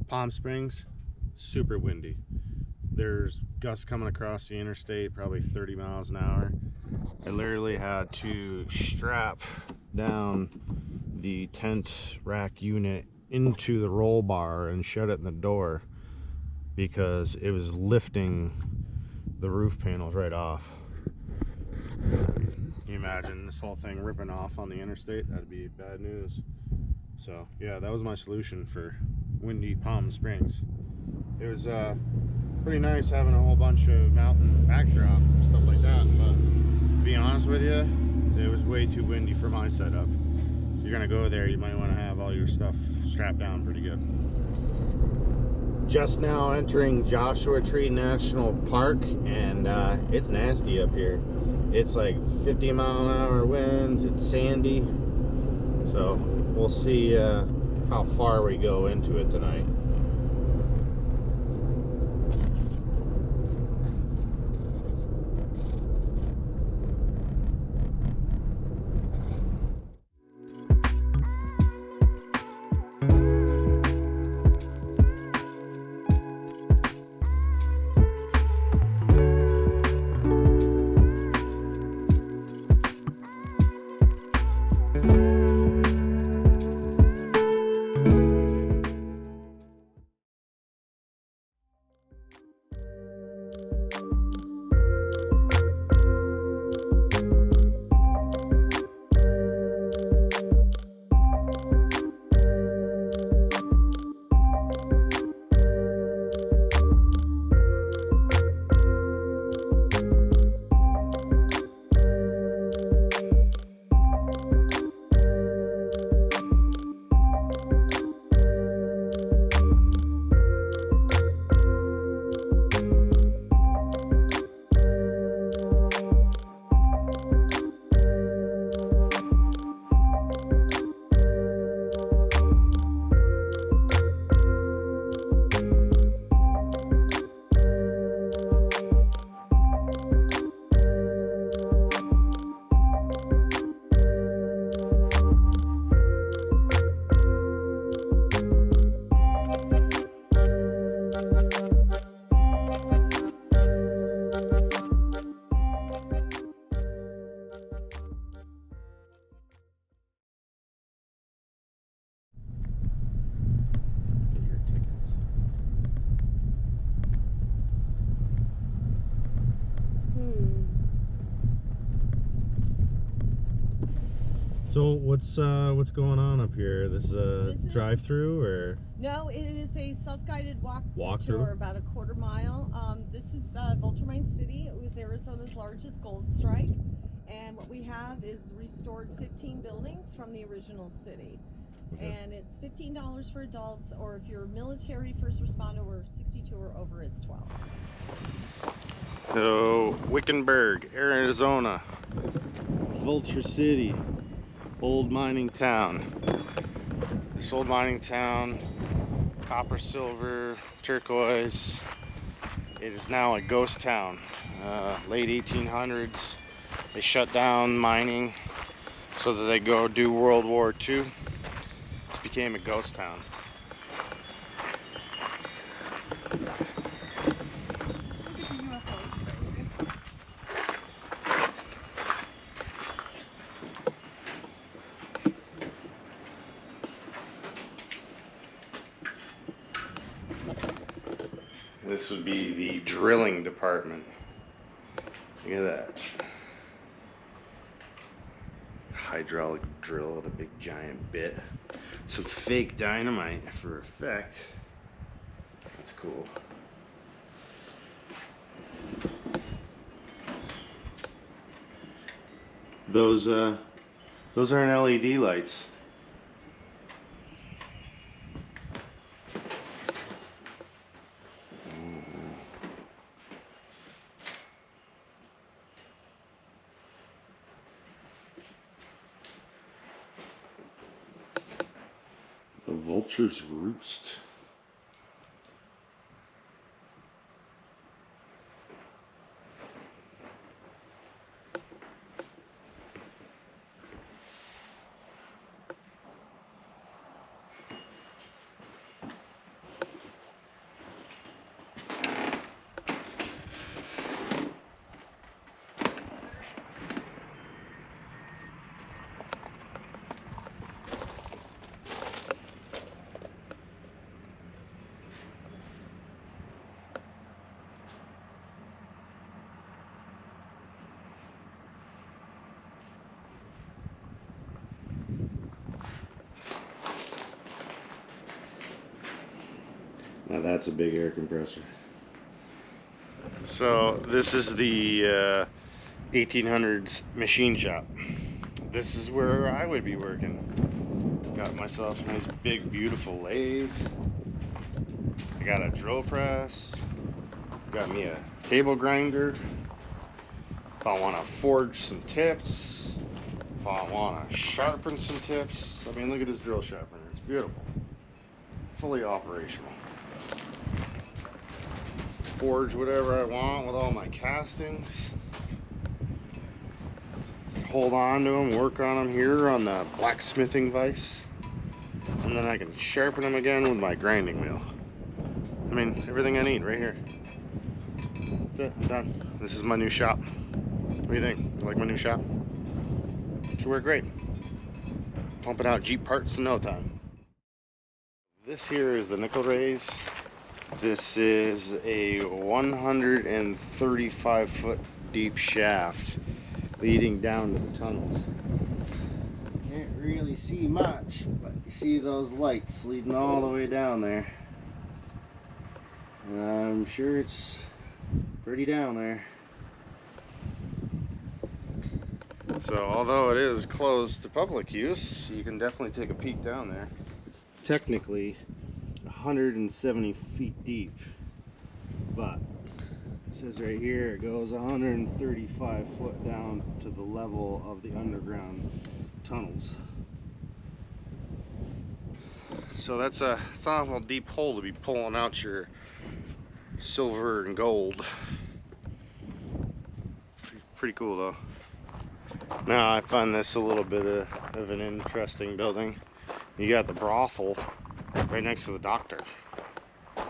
Palm Springs, super windy. There's gusts coming across the interstate, probably 30 miles an hour. I literally had to strap down the tent rack unit into the roll bar and shut it in the door because it was lifting the roof panels right off. Can you imagine this whole thing ripping off on the interstate? That'd be bad news. So yeah, that was my solution for windy Palm Springs. It was pretty nice having a whole bunch of mountain backdrop and stuff like that, but to be honest with you, it was way too windy for my setup. If you're gonna go there, you might want to have all your stuff strapped down pretty good. Just now entering Joshua Tree National Park, and it's nasty up here. It's like 50-mile-an-hour winds, it's sandy, so we'll see how far we go into it tonight. So what's going on up here? This is a drive-through, or? No, it is a self-guided walk through tour, about a quarter mile. This is Vulture City. It was Arizona's largest gold strike, and what we have is restored 15 buildings from the original city. Okay. And it's $15 for adults, or if you're military, first responder, or 62 or over, it's $12. So Wickenburg, Arizona, Vulture City, old mining town. This old mining town, copper, silver, turquoise, it is now a ghost town. Late 1800s, they shut down mining so that they go do World War II. It became a ghost town. This would be the drilling department. Look at that. Hydraulic drill with a big giant bit. Some fake dynamite for effect. That's cool. Those aren't LED lights. The vulture's roost. Now that's a big air compressor. So this is the 1800s machine shop. This is where I would be working. Got myself a nice big beautiful lathe. I got a drill press. Got me a table grinder. If I want to forge some tips, if I want to sharpen some tips. I mean, look at this drill sharpener. It's beautiful. Fully operational. Forge whatever I want with all my castings. Hold on to them, work on them here on the blacksmithing vise. And then I can sharpen them again with my grinding wheel. I mean, everything I need right here. That's it, I'm done. This is my new shop. What do you think? You like my new shop? Should work great. Pumping out Jeep parts in no time. This here is the nickel raise. This is a 135 foot deep shaft leading down to the tunnels. Can't really see much, but you see those lights leading all the way down there. And I'm sure it's pretty down there. So although it is closed to public use, you can definitely take a peek down there. It's technically 170 feet deep, but it says right here it goes 135 foot down to the level of the underground tunnels. So it's an awful deep hole to be pulling out your silver and gold. Pretty cool though. Now I find this a little bit of an interesting building. You got the brothel right next to the doctor. It's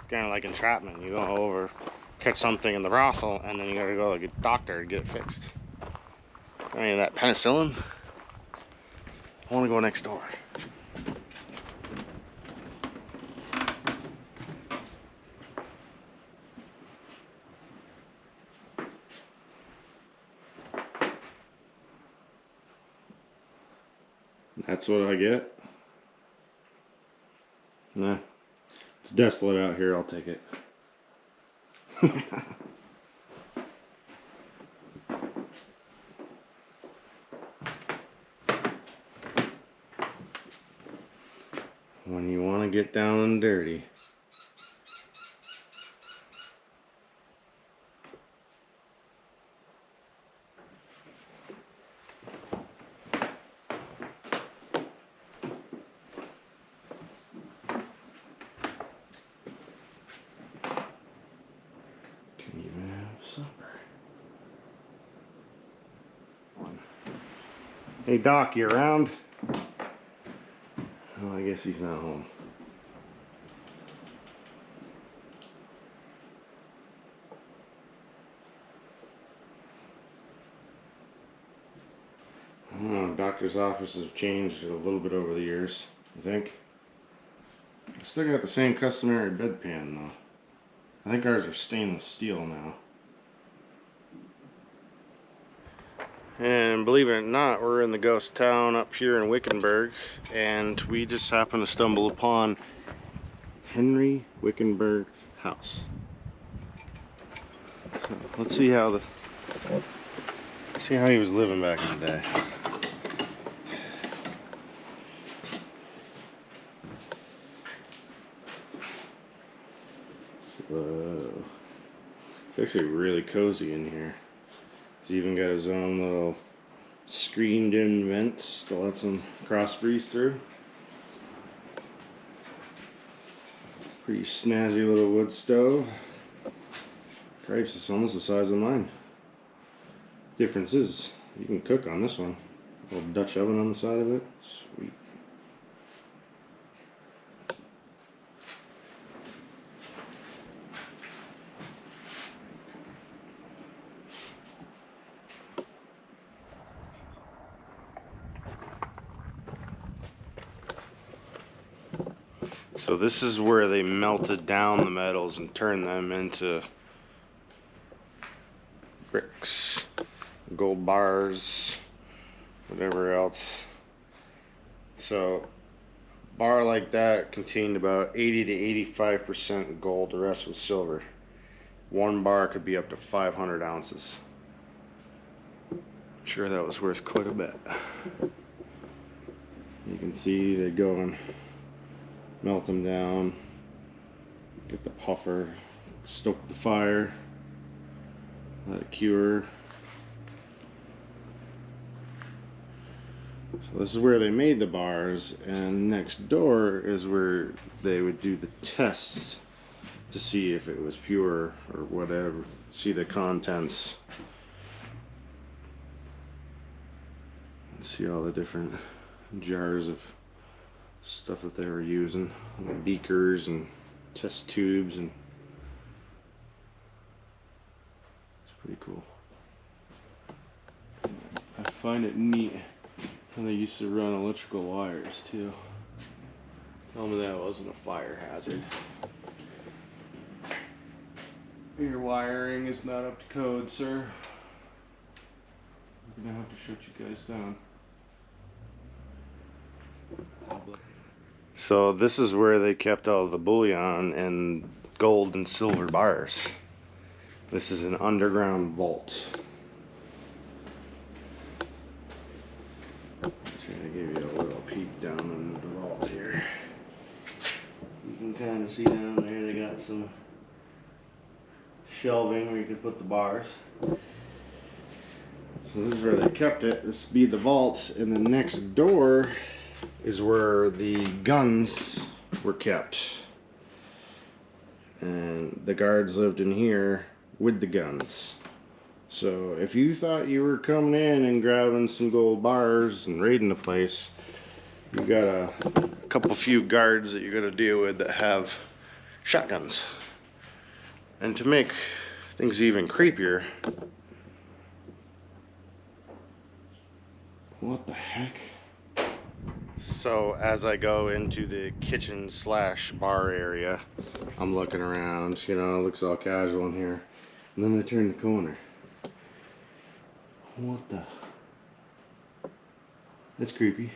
kind of like entrapment. You go over, catch something in the brothel, and then you gotta go to the doctor and get it fixed. Any of that penicillin? I want to go next door. That's what I get. Nah, it's desolate out here. I'll take it. When you want to get down and dirty. Can you even have supper? Hey Doc, you around? Oh, I guess he's not home. I don't know, doctor's offices have changed a little bit over the years, you think? I still got the same customary bedpan though. I think ours are stainless steel now. And believe it or not, we're in the ghost town up here in Wickenburg, and we just happened to stumble upon Henry Wickenburg's house. So let's see how he was living back in the day. Whoa. It's actually really cozy in here. He's even got his own little screened in vents to let some cross breeze through. Pretty snazzy little wood stove. Cripes, it's almost the size of mine. Difference is you can cook on this one. A little Dutch oven on the side of it. Sweet. So this is where they melted down the metals and turned them into bricks, gold bars, whatever else. So bar like that contained about 80 to 85% gold, the rest was silver. One bar could be up to 500 ounces. I'm sure that was worth quite a bit. You can see they go and melt them down, get the puffer, stoke the fire, let it cure. So this is where they made the bars, and next door is where they would do the tests to see if it was pure or whatever, see the contents, see all the different jars of stuff that they were using, like beakers and test tubes, and it's pretty cool. I find it neat how they used to run electrical wires too. Tell me that wasn't a fire hazard. Your wiring is not up to code, sir. I'm gonna have to shut you guys down. So this is where they kept all the bullion and gold and silver bars. This is an underground vault. I'm trying to give you a little peek down into the vault here. You can kind of see down there they got some shelving where you can put the bars. So this is where they kept it. This would be the vaults, and the next door is where the guns were kept. And the guards lived in here with the guns. So if you thought you were coming in and grabbing some gold bars and raiding the place, you got a couple few guards that you got to deal with that have shotguns. And to make things even creepier, what the heck? So as I go into the kitchen slash bar area, I'm looking around, you know, it looks all casual in here. And then I turn the corner. What the? That's creepy.